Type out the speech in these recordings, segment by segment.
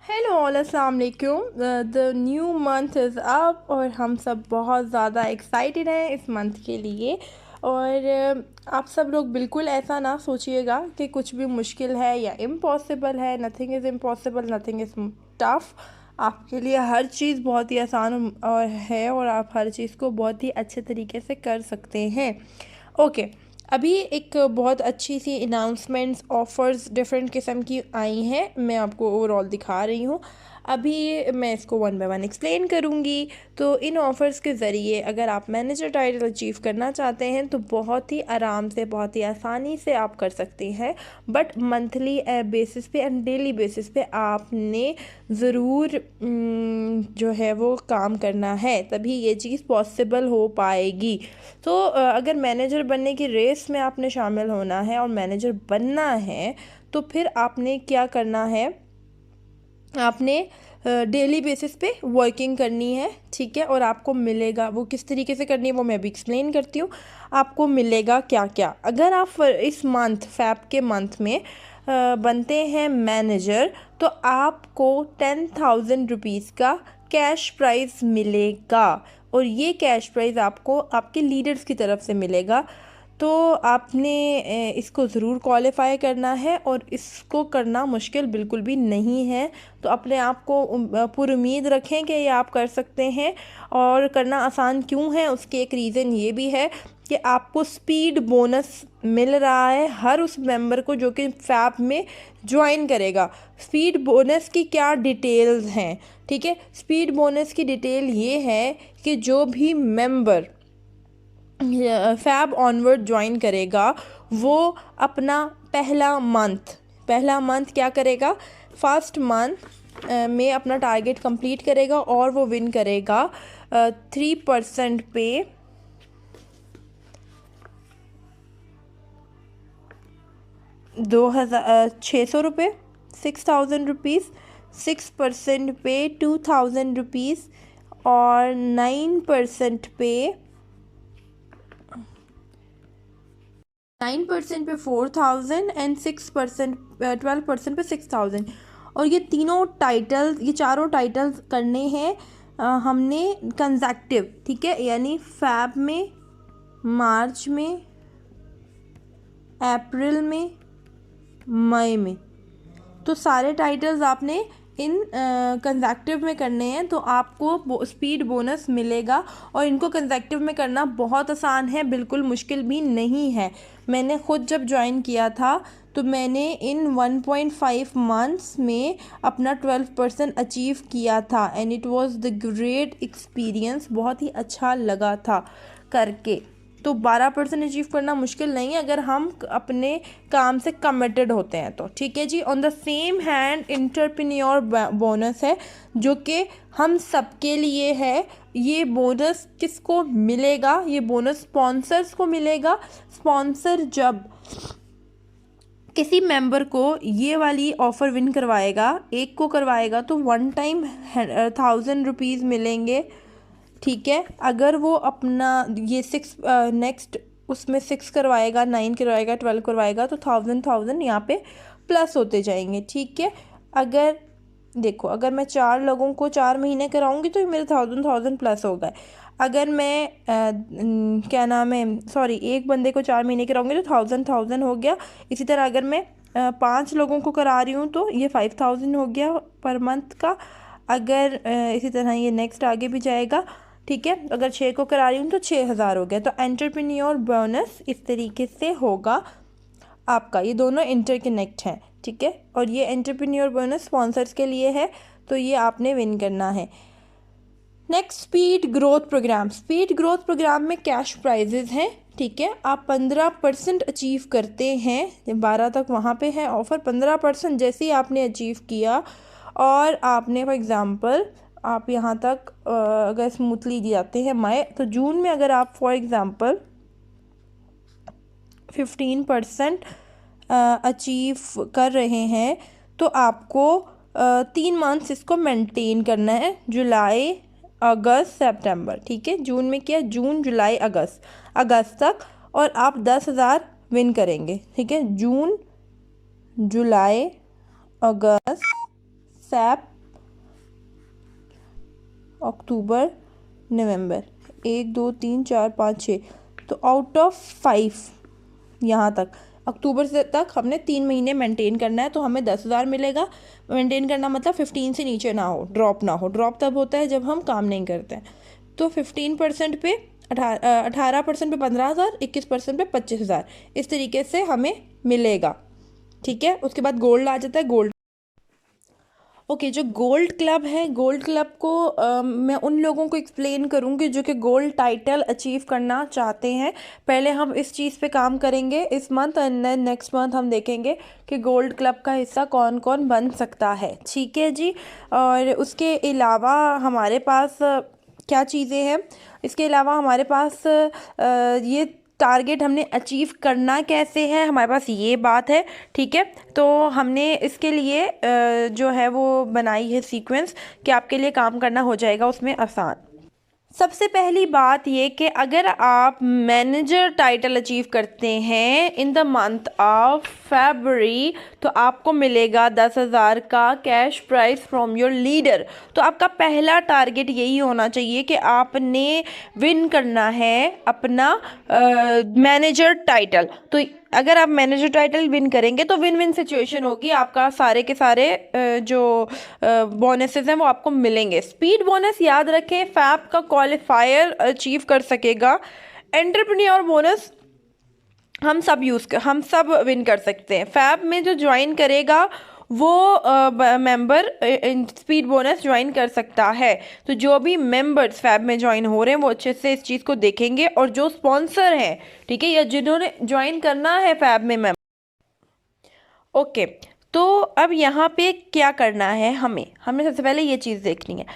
Hello all, अस्सलाम वालेकुम। The new month is up और हम सब बहुत ज़्यादा एक्साइटेड हैं इस मंथ के लिए। और आप सब लोग बिल्कुल ऐसा ना सोचिएगा कि कुछ भी मुश्किल है या इम्पॉसिबल है। Nothing is impossible, nothing is tough. आपके लिए हर चीज़ बहुत ही आसान और है और आप हर चीज़ को बहुत ही अच्छे तरीके से कर सकते हैं। ओके, अभी एक बहुत अच्छी सी अनाउंसमेंट्स ऑफ़र्स डिफरेंट किस्म की आई हैं। मैं आपको ओवरऑल दिखा रही हूँ। अभी मैं इसको वन बाय वन एक्सप्लेन करूँगी। तो इन ऑफ़र्स के ज़रिए अगर आप मैनेजर टाइटल अचीव करना चाहते हैं तो बहुत ही आराम से, बहुत ही आसानी से आप कर सकते हैं। बट मंथली बेसिस पे एंड डेली बेसिस पे आपने ज़रूर जो है वो काम करना है, तभी ये चीज़ पॉसिबल हो पाएगी। तो अगर मैनेजर बनने की रेस में आपने शामिल होना है और मैनेजर बनना है तो फिर आपने क्या करना है, आपने डेली बेसिस पे वर्किंग करनी है, ठीक है। और आपको मिलेगा, वो किस तरीके से करनी है वो मैं भी एक्सप्लेन करती हूँ। आपको मिलेगा क्या क्या अगर आप इस मंथ फैब के मंथ में बनते हैं मैनेजर, तो आपको 10,000 रुपीज़ का कैश प्राइज़ मिलेगा। और ये कैश प्राइज़ आपको आपके लीडर्स की तरफ से मिलेगा। तो आपने इसको ज़रूर क्वालिफ़ाई करना है और इसको करना मुश्किल बिल्कुल भी नहीं है। तो अपने आप को पूरी उम्मीद रखें कि ये आप कर सकते हैं। और करना आसान क्यों है, उसके एक रीज़न ये भी है कि आपको स्पीड बोनस मिल रहा है हर उस मेंबर को जो कि फैब में ज्वाइन करेगा। स्पीड बोनस की क्या डिटेल्स हैं, ठीक है। स्पीड बोनस की डिटेल ये है कि जो भी मेंबर फैब ऑनवर्ड ज्वाइन करेगा वो अपना पहला मंथ क्या करेगा, फर्स्ट मंथ में अपना टारगेट कंप्लीट करेगा और वो विन करेगा 3% पे 600 रुपये, 6,000 रुपीज़, 6% पे 2,000 रुपीज़ और 9% पे 4,000 एंड 6% 12% पे 6,000। और ये चारों टाइटल्स करने हैं हमने कंसेक्टिव, ठीक है। यानी फैब में, मार्च में, अप्रैल में, मई में। तो सारे टाइटल्स आपने इन कंसेक्टिव में करने हैं तो आपको स्पीड बोनस मिलेगा। और इनको कंसेक्टिव में करना बहुत आसान है, बिल्कुल मुश्किल भी नहीं है। मैंने ख़ुद जब ज्वाइन किया था तो मैंने इन 1.5 मंथ्स में अपना 12% अचीव किया था and it was the great experience. बहुत ही अच्छा लगा था करके। तो 12% अचीव करना मुश्किल नहीं है अगर हम अपने काम से कमिटेड होते हैं तो, ठीक है जी। On the same hand entrepreneur bonus है जो कि हम सबके लिए है। ये बोनस किसको मिलेगा, ये बोनस स्पॉन्सर्स को मिलेगा। स्पॉन्सर जब किसी मेंबर को ये वाली ऑफ़र विन करवाएगा, एक को करवाएगा, तो वन टाइम 1,000 रुपीज़ मिलेंगे, ठीक है। अगर वो अपना ये नेक्स्ट उसमें 6 करवाएगा, 9 करवाएगा, 12 करवाएगा तो 1,000 यहाँ पे प्लस होते जाएंगे, ठीक है। अगर देखो, अगर मैं 4 लोगों को 4 महीने कराऊंगी तो मेरे 1,000 प्लस हो गए। अगर मैं क्या नाम है, सॉरी, एक बंदे को 4 महीने कराऊंगी तो 1,000 हो गया। इसी तरह अगर मैं 5 लोगों को करा रही हूँ तो ये 5,000 हो गया पर मंथ का। अगर इसी तरह ये नेक्स्ट आगे भी जाएगा, ठीक है। अगर 6 को करा रही हूँ तो 6,000 हो गया। तो एंटरप्रेन्योर बोनस इस तरीके से होगा आपका। ये दोनों इंटरकनेक्ट हैं, ठीक है। और ये एंटरप्रेन्योर बोनस स्पॉन्सर्स के लिए है, तो ये आपने विन करना है। Next, speed growth programme. Speed growth programme में कैश प्राइजेज हैं, ठीक है। आप 15% अचीव करते हैं, 12 तक वहाँ पे है ऑफ़र। 15% जैसे ही आपने अचीव किया और आपने फॉर एग्ज़ाम्पल आप यहाँ तक अगर स्मूथली जाते हैं मई, तो जून में अगर आप फॉर एग्ज़ाम्पल 15% अचीव कर रहे हैं तो आपको 3 मंथ्स इसको मेंटेन करना है, जुलाई अगस्त सितंबर, ठीक है। जून में किया, जून जुलाई अगस्त तक, और आप 10,000 विन करेंगे, ठीक है। जून जुलाई अगस्त सैप अक्टूबर नवंबर, 1 2 3 4 5 6, तो आउट ऑफ 5 यहाँ तक अक्टूबर से तक हमने 3 महीने मेंटेन करना है, तो हमें 10,000 मिलेगा। मेंटेन करना मतलब 15 से नीचे ना हो, ड्रॉप ना हो। ड्रॉप तब होता है जब हम काम नहीं करते हैं। तो 15% पे 18% पे 15,000, 21% पे 25,000, इस तरीके से हमें मिलेगा। ठीक है, उसके बाद गोल्ड आ जाता है। गोल्ड ओके, जो गोल्ड क्लब है, गोल्ड क्लब को मैं उन लोगों को एक्सप्लेन करूँगी जो कि गोल्ड टाइटल अचीव करना चाहते हैं। पहले हम इस चीज़ पे काम करेंगे इस month, and then next month हम देखेंगे कि गोल्ड क्लब का हिस्सा कौन कौन बन सकता है। ठीक है जी। और उसके अलावा हमारे पास क्या चीज़ें हैं, इसके अलावा हमारे पास ये टारगेट हमने अचीव करना कैसे है, हमारे पास ये बात है। ठीक है, तो हमने इसके लिए जो है वो बनाई है सीक्वेंस कि आपके लिए काम करना हो जाएगा उसमें आसान। सबसे पहली बात ये कि अगर आप मैनेजर टाइटल अचीव करते हैं in the month of February, तो आपको मिलेगा 10,000 का cash price from your leader. तो आपका पहला टारगेट यही होना चाहिए कि आपने विन करना है अपना मैनेजर टाइटल। तो अगर आप मैनेजर टाइटल विन करेंगे तो विन विन सिचुएशन होगी, आपका सारे के सारे जो बोनसेस हैं वो आपको मिलेंगे। स्पीड बोनस याद रखें, फैब का क्वालिफायर अचीव कर सकेगा। एंटरप्रेन्योर बोनस हम सब विन कर सकते हैं। फैब में जो ज्वाइन करेगा वो मेंबर स्पीड बोनस ज्वाइन कर सकता है। तो जो भी मेंबर्स फैब में ज्वाइन हो रहे हैं वो अच्छे से इस चीज़ को देखेंगे, और जो स्पॉन्सर हैं, ठीक है, या जिन्होंने ज्वाइन करना है फैब में मेंबर, ओके। तो अब यहाँ पे क्या करना है, हमें सबसे पहले ये चीज़ देखनी है।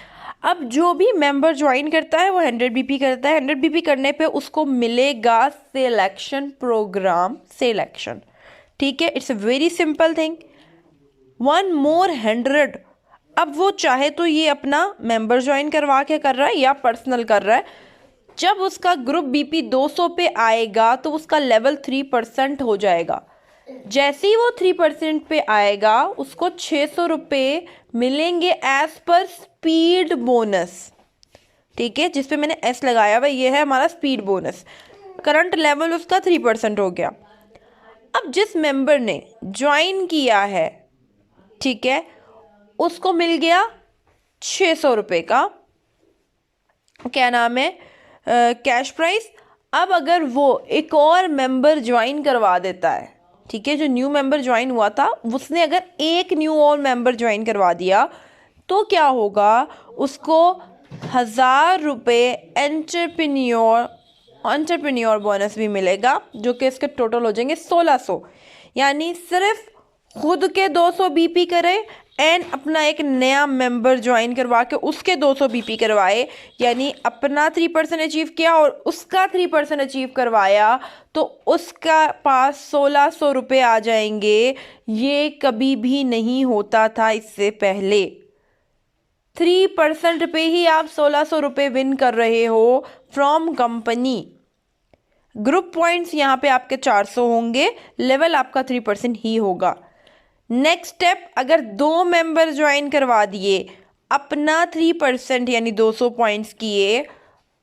अब जो भी मेंबर ज्वाइन करता है वो 100 BP करता है। 100 BP करने पे उसको मिलेगा सिलेक्शन प्रोग्राम सिलेक्शन। ठीक है, it's a very simple thing. 1 more 100। अब वो चाहे तो ये अपना मेंबर ज्वाइन करवा के कर रहा है या पर्सनल कर रहा है। जब उसका ग्रुप BP 200 पे आएगा तो उसका लेवल 3% हो जाएगा। जैसे ही वो 3% पे आएगा उसको 600 रुपये मिलेंगे एज पर स्पीड बोनस। ठीक है, जिसपे मैंने एस लगाया हुआ ये है हमारा स्पीड बोनस। करंट लेवल उसका 3% हो गया। अब जिस मेंबर ने ज्वाइन किया है, ठीक है, उसको मिल गया 600 रुपये का क्या नाम है कैश प्राइस। अब अगर वो एक और मेंबर ज्वाइन करवा देता है, ठीक है, जो न्यू मेंबर ज्वाइन हुआ था उसने अगर एक न्यू और मेंबर ज्वाइन करवा दिया तो क्या होगा, उसको 1,000 रुपये एंटरप्रेन्योर बोनस भी मिलेगा, जो कि इसके टोटल हो जाएंगे 1,600। यानी सिर्फ खुद के 200 BP करे एंड अपना एक नया मेंबर ज्वाइन करवा के उसके 200 BP करवाए, यानी अपना 3% अचीव किया और उसका 3% अचीव करवाया, तो उसका पास 1,600 रुपये आ जाएंगे। ये कभी भी नहीं होता था इससे पहले। 3% पे ही आप 1,600 रुपये विन कर रहे हो फ्रॉम कंपनी। ग्रुप पॉइंट्स यहाँ पे आपके 400 होंगे, लेवल आपका 3% ही होगा। नेक्स्ट स्टेप, अगर 2 मेंबर ज्वाइन करवा दिए, अपना 3% यानी 200 पॉइंट्स किए,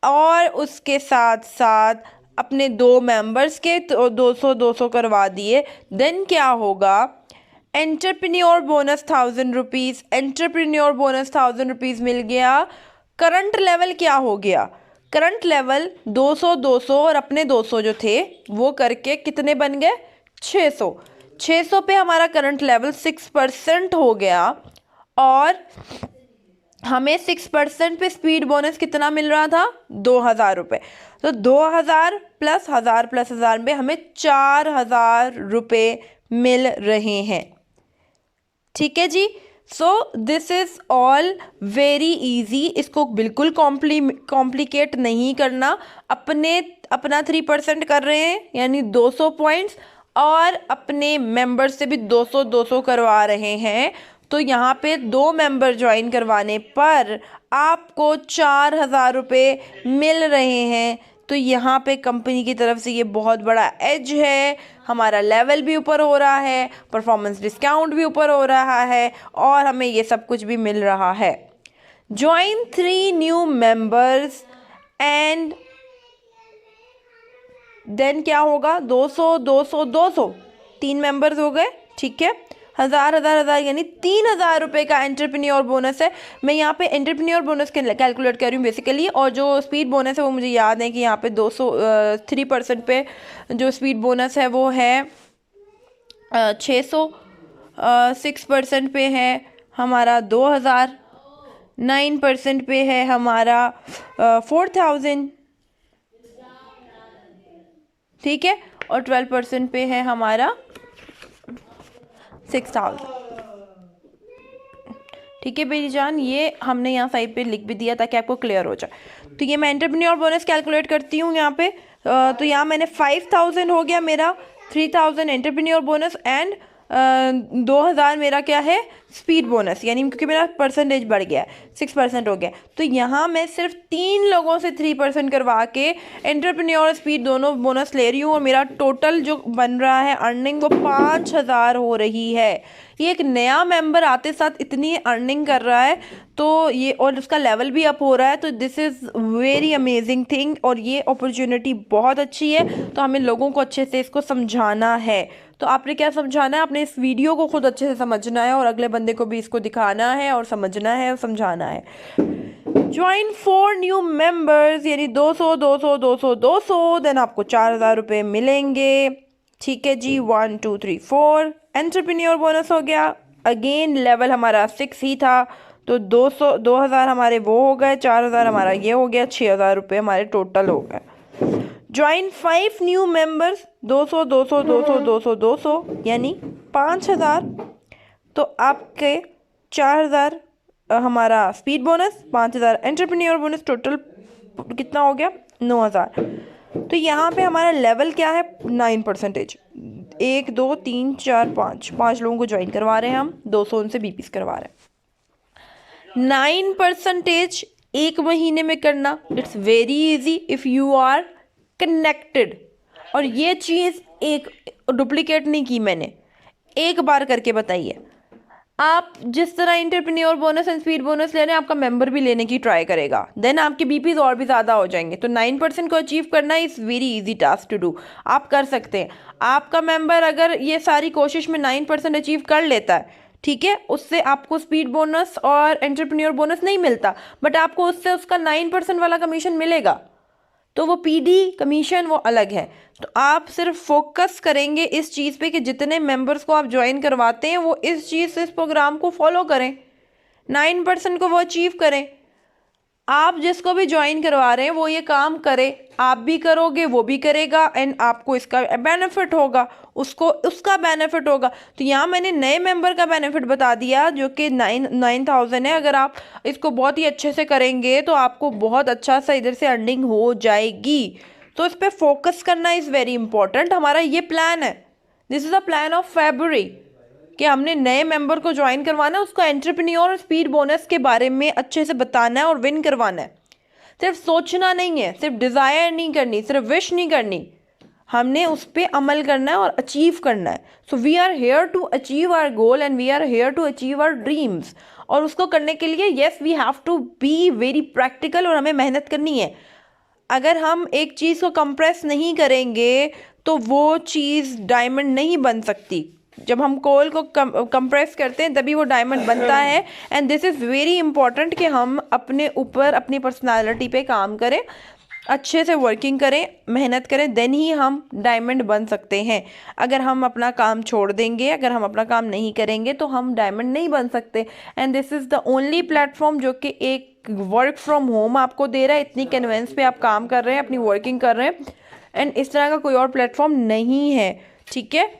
और उसके साथ साथ अपने 2 मेंबर्स के 200 करवा दिए, देन क्या होगा, entrepreneur bonus 1,000 rupees, entrepreneur bonus 1,000 rupees मिल गया। करंट लेवल क्या हो गया, करंट लेवल 200 और अपने 200 जो थे वो करके कितने बन गए, 600 पे हमारा करंट लेवल 6% हो गया, और हमें 6% पे स्पीड बोनस कितना मिल रहा था, 2,000 रुपये। तो 2,000 प्लस 1,000 प्लस 1,000 में हमें 4,000 रुपये मिल रहे हैं। ठीक है जी। So this is all very easy, इसको बिल्कुल कॉम्प्लिकेट नहीं करना। अपना 3% कर रहे हैं यानी 200 पॉइंट्स, और अपने मेंबर से भी 200 करवा रहे हैं, तो यहाँ पे 2 मेंबर ज्वाइन करवाने पर आपको 4,000 रुपये मिल रहे हैं। तो यहाँ पे कंपनी की तरफ से ये बहुत बड़ा एज है, हमारा लेवल भी ऊपर हो रहा है, परफॉर्मेंस डिस्काउंट भी ऊपर हो रहा है और हमें ये सब कुछ भी मिल रहा है। Join 3 new members and then क्या होगा, 200 200 200 3 मेंबर्स हो गए, ठीक है। 1000 यानी 3000 रुपये का एंटरप्रेन्योर बोनस है। मैं यहाँ पे एंटरप्रेन्योर बोनस कैलकुलेट कर रही हूँ बेसिकली, और जो स्पीड बोनस है वो मुझे याद है कि यहाँ पे 3% पे जो स्पीड बोनस है वो है 600, 6% पे है हमारा 2000, 9% पे है हमारा 4000, ठीक है, और 12% पे है हमारा 6000, ठीक है मेरी जान। ये हमने यहाँ साइड पे लिख भी दिया ताकि आपको क्लियर हो जाए। तो ये मैं एंटरप्रेन्योर बोनस कैलकुलेट करती हूँ यहाँ पे। तो यहाँ मैंने 5000 हो गया मेरा, 3000 एंटरप्रेन्योर बोनस एंड 2000 मेरा क्या है, स्पीड बोनस, यानी क्योंकि मेरा परसेंटेज बढ़ गया है, 6% हो गया। तो यहाँ मैं सिर्फ 3 लोगों से 3% करवा के एंटरप्रेन्योर और स्पीड दोनों बोनस ले रही हूँ और मेरा टोटल जो बन रहा है अर्निंग वो 5000 हो रही है। ये एक नया मेंबर आते साथ इतनी अर्निंग कर रहा है, तो ये और उसका लेवल भी अप हो रहा है, तो this is very amazing thing और ये अपॉर्चुनिटी बहुत अच्छी है। तो हमें लोगों को अच्छे से इसको समझाना है। तो आपने क्या समझाना है, आपने इस वीडियो को खुद अच्छे से समझना है और अगले बंदे को भी इसको दिखाना है और समझना है और समझाना है। ज्वाइन 4 न्यू मेंबर्स यानी 200 200 200 200, देन आपको 4000 रुपये मिलेंगे, ठीक है जी। 1 2 3 4 एंटरप्रेन्योर बोनस हो गया। अगेन लेवल हमारा 6 ही था, तो 2000 हमारे वो हो गए, 4000 हमारा ये हो गया, 6000 रुपये हमारे टोटल हो गए। ज्वाइन 5 न्यू मेंबर्स, 200 200 200 200 200 यानी 5000, तो आपके 4000 हमारा speed bonus, 5000 entrepreneur bonus, total कितना हो गया, 9000। तो यहाँ पे हमारा लेवल क्या है, 9%। 1 2 3 4 5 लोगों को ज्वाइन करवा रहे हैं हम, 200 उनसे बीपीस करवा रहे हैं। 9% एक महीने में करना, it's very easy if you are connected. और ये चीज़ एक डुप्लीकेट नहीं की मैंने, एक बार करके बताइए। आप जिस तरह entrepreneur bonus and speed bonus ले रहे हैं, आपका मेंबर भी लेने की ट्राई करेगा, देन आपके बीपीज और भी ज़्यादा हो जाएंगे। तो 9% को अचीव करना is very easy task to do, आप कर सकते हैं। आपका मेंबर अगर ये सारी कोशिश में 9% अचीव कर लेता है, ठीक है, उससे आपको स्पीड बोनस और एंटरप्रेन्योर बोनस नहीं मिलता, बट आपको उससे उसका 9% वाला कमीशन मिलेगा। तो वो पीडी कमीशन वो अलग है। तो आप सिर्फ फोकस करेंगे इस चीज़ पे कि जितने मेंबर्स को आप ज्वाइन करवाते हैं वो इस चीज़ से इस प्रोग्राम को फॉलो करें, 9% को वो अचीव करें। आप जिसको भी ज्वाइन करवा रहे हैं वो ये काम करे, आप भी करोगे वो भी करेगा एंड आपको इसका बेनिफिट होगा, उसको उसका बेनिफिट होगा। तो यहाँ मैंने नए मेंबर का बेनिफिट बता दिया जो कि 9000 है। अगर आप इसको बहुत ही अच्छे से करेंगे तो आपको बहुत अच्छा सा इधर से अर्निंग हो जाएगी। तो इस पर फोकस करना इज़ वेरी इंपॉर्टेंट। हमारा ये प्लान है, this is a plan of February कि हमने नए मेंबर को ज्वाइन करवाना है, उसको एंटरप्रेन्योर और स्पीड बोनस के बारे में अच्छे से बताना है और विन करवाना है। सिर्फ सोचना नहीं है, सिर्फ डिज़ायर नहीं करनी, सिर्फ विश नहीं करनी, हमने उस पर अमल करना है और अचीव करना है। So we are here to achieve our goal and we are here to achieve our dreams. और उसको करने के लिए yes we have to be very practical और हमें मेहनत करनी है। अगर हम एक चीज़ को कंप्रेस नहीं करेंगे तो वो चीज़ डायमंड नहीं बन सकती। जब हम कोल को कंप्रेस करते हैं तभी वो डायमंड बनता है। And this is very important कि हम अपने ऊपर अपनी पर्सनालिटी पे काम करें, अच्छे से वर्किंग करें, मेहनत करें, देन ही हम डायमंड बन सकते हैं। अगर हम अपना काम छोड़ देंगे, अगर हम अपना काम नहीं करेंगे तो हम डायमंड नहीं बन सकते। And this is the only platform जो कि एक वर्क फ्रॉम होम आपको दे रहा है। इतनी कन्वेंस पे आप काम कर रहे हैं, अपनी वर्किंग कर रहे हैं, एंड इस तरह का कोई और प्लेटफॉर्म नहीं है, ठीक है।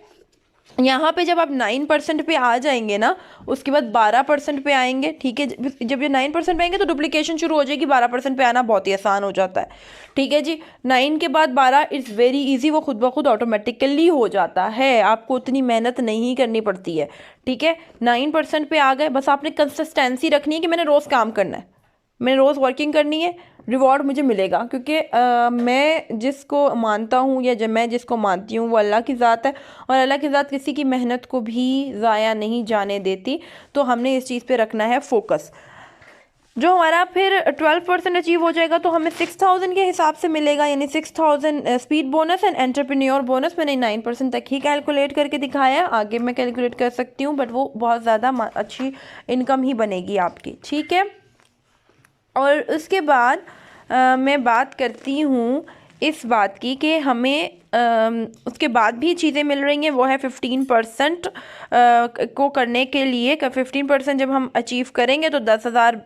यहाँ पे जब आप 9% पे आ जाएंगे ना, उसके बाद 12% पे आएंगे, ठीक है। जब ये 9% पे आएंगे तो डुप्लीकेशन शुरू हो जाएगी, 12% पे आना बहुत ही आसान हो जाता है, ठीक है जी। 9 के बाद 12 इट्स वेरी इजी, वो खुद ब खुद ऑटोमेटिकली हो जाता है, आपको उतनी मेहनत नहीं करनी पड़ती है, ठीक है। 9% पे आ गए, बस आपने कंसिस्टेंसी रखनी है कि मैंने रोज़ काम करना है, मैंने रोज़ वर्किंग करनी है, रिवॉर्ड मुझे मिलेगा, क्योंकि मैं जिसको मानता हूँ या जब मैं जिसको मानती हूँ वो अल्लाह की ज़ात है, और अल्लाह की ज़ात किसी की मेहनत को भी ज़ाया नहीं जाने देती। तो हमने इस चीज़ पे रखना है फोकस। जो हमारा फिर 12% अचीव हो जाएगा तो हमें 6000 के हिसाब से मिलेगा, यानी 6000 speed bonus and entrepreneur bonus. मैंने 9% तक ही कैलकुलेट करके दिखाया है, आगे मैं कैलकुलेट कर सकती हूँ, बट वो बहुत ज़्यादा अच्छी इनकम ही बनेगी आपकी, ठीक है। और उसके बाद मैं बात करती हूँ इस बात की कि हमें उसके बाद भी चीज़ें मिल रही हैं, वो है 15% को करने के लिए। 15% जब हम अचीव करेंगे तो 10,000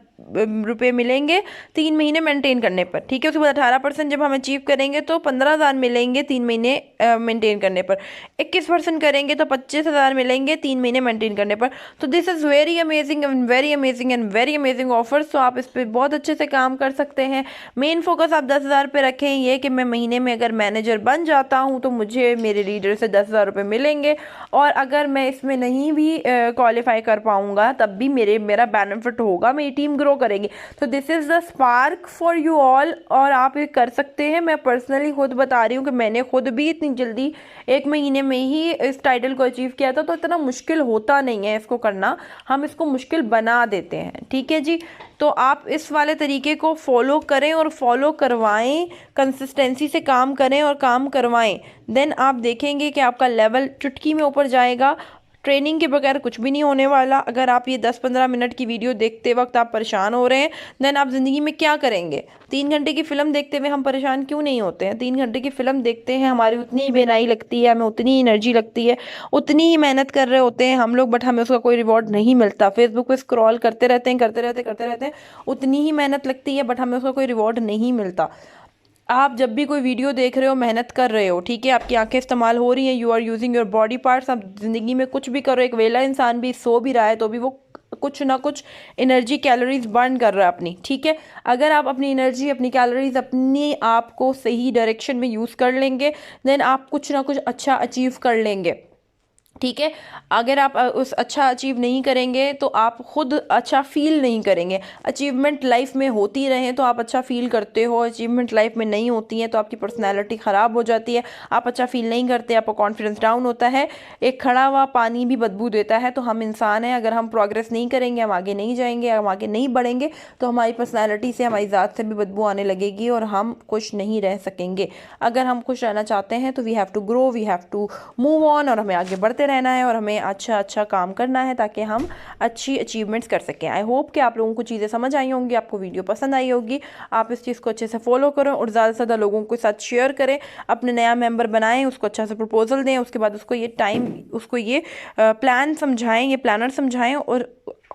रुपये मिलेंगे 3 महीने मेंटेन करने पर, ठीक है। उसके बाद 18% जब हम अचीव करेंगे तो 15,000 मिलेंगे 3 महीने मेंटेन करने पर। 21% करेंगे तो 25,000 मिलेंगे 3 महीने मेंटेन करने पर। तो this is very amazing and very amazing and very amazing offers. तो आप इस पर बहुत अच्छे से काम कर सकते हैं। मेन फोकस आप 10,000 पे रखें, ये कि मैं महीने में अगर मैनेजर बन जाता हूँ तो मुझे मेरे लीडर से 10,000 रुपये मिलेंगे, और अगर मैं इसमें नहीं भी क्वालिफाई कर पाऊँगा तब भी मेरा बेनिफिट होगा, मेरी टीम ग्रो करेंगे। तो this is the spark for you all, और आप ये कर सकते हैं। मैं पर्सनली खुद बता रही हूँ कि मैंने खुद भी इतनी जल्दी 1 महीने में ही इस टाइटल को अचीव किया था। तो इतना मुश्किल होता नहीं है इसको करना, हम इसको मुश्किल बना देते हैं, ठीक है जी। तो आप इस वाले तरीके को फॉलो करें और फॉलो करवाएं, कंसिस्टेंसी से काम करें और काम करवाएं, देन आप देखेंगे कि आपका लेवल चुटकी में ऊपर जाएगा। ट्रेनिंग के बगैर कुछ भी नहीं होने वाला। अगर आप ये 10-15 मिनट की वीडियो देखते वक्त आप परेशान हो रहे हैं, देन आप ज़िंदगी में क्या करेंगे। 3 घंटे की फ़िल्म देखते हुए हम परेशान क्यों नहीं होते हैं। 3 घंटे की फ़िल्म देखते हैं, हमारी उतनी ही बेनाई लगती है, हमें उतनी ही एनर्जी लगती है, उतनी ही मेहनत कर रहे होते हैं हम लोग, बट हमें उसका कोई रिवॉर्ड नहीं मिलता। फेसबुक पे स्क्रॉल करते रहते हैं, उतनी ही मेहनत लगती है, बट हमें उसका कोई रिवॉर्ड नहीं मिलता। आप जब भी कोई वीडियो देख रहे हो, मेहनत कर रहे हो, ठीक है, आपकी आंखें इस्तेमाल हो रही हैं, you are using your body parts. आप ज़िंदगी में कुछ भी करो, एक वेला इंसान भी सो भी रहा है तो भी वो कुछ ना कुछ एनर्जी कैलोरीज बर्न कर रहा है अपनी, ठीक है। अगर आप अपनी एनर्जी, अपनी कैलोरीज, अपने आप को सही डायरेक्शन में यूज़ कर लेंगे, देन आप कुछ ना कुछ अच्छा अचीव कर लेंगे, ठीक है। अगर आप उस अच्छा अचीव नहीं करेंगे तो आप खुद अच्छा फील नहीं करेंगे। अचीवमेंट लाइफ में होती रहे तो आप अच्छा फील करते हो, अचीवमेंट लाइफ में नहीं होती है तो आपकी पर्सनैलिटी ख़राब हो जाती है, आप अच्छा फील नहीं करते, आपका कॉन्फिडेंस डाउन होता है। एक खड़ा हुआ पानी भी बदबू देता है। तो हम इंसान हैं, अगर हम प्रोग्रेस नहीं करेंगे, हम आगे नहीं जाएंगे, हम आगे नहीं बढ़ेंगे, तो हमारी पर्सनैलिटी से, हमारी ज़ात से भी बदबू आने लगेगी और हम खुश नहीं रह सकेंगे। अगर हम खुश रहना चाहते हैं तो we have to grow, we have to move on, और हमें आगे बढ़ते रहना है और हमें अच्छा काम करना है ताकि हम अच्छी अचीवमेंट्स कर सकें। आई होप कि आप लोगों को चीज़ें समझ आई होंगी, आपको वीडियो पसंद आई होगी। आप इस चीज़ को अच्छे से फॉलो करो और ज़्यादा से ज़्यादा लोगों के साथ शेयर करें। अपने नया मेंबर बनाएं, उसको अच्छा सा प्रपोजल दें, उसके बाद उसको ये प्लान समझाएं, ये प्लानर समझाएं और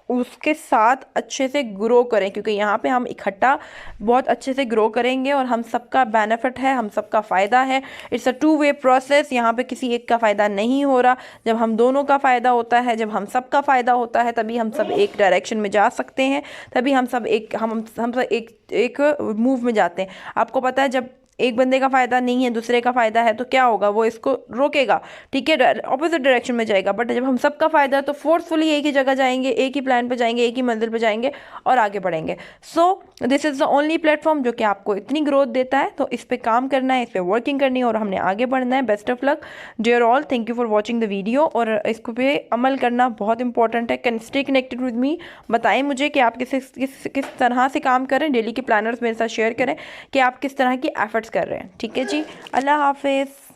उसके साथ अच्छे से ग्रो करें, क्योंकि यहाँ पे हम इकट्ठा बहुत अच्छे से ग्रो करेंगे और हम सबका बेनिफिट है, हम सबका फ़ायदा है। It's a 2 way process. यहाँ पे किसी एक का फ़ायदा नहीं हो रहा। जब हम दोनों का फ़ायदा होता है, जब हम सबका फ़ायदा होता है, तभी हम सब एक डायरेक्शन में जा सकते हैं, तभी हम सब एक मूव में जाते हैं। आपको पता है, जब एक बंदे का फ़ायदा नहीं है, दूसरे का फ़ायदा है, तो क्या होगा, वो इसको रोकेगा, ठीक है, ऑपोजिट डायरेक्शन में जाएगा। बट जब हम सबका फ़ायदा है तो फोर्सफुली एक ही जगह जाएंगे, एक ही प्लान पे जाएंगे, एक ही मंजिल पे जाएंगे और आगे बढ़ेंगे। सो this is the only platform जो कि आपको इतनी ग्रोथ देता है। तो इस पर काम करना है, इस पर वर्किंग करनी है और हमने आगे बढ़ना है। Best of luck dear all, thank you for watching the video. और इसको पे अमल करना बहुत इंपॉर्टेंट है। Can stay connected with me. बताएं मुझे कि आप किस तरह से काम करें। डेली के प्लानर्स मेरे साथ शेयर करें कि आप किस तरह की एफर्ट्स कर रहे हैं, ठीक है जी। अल्लाह हाफिज़।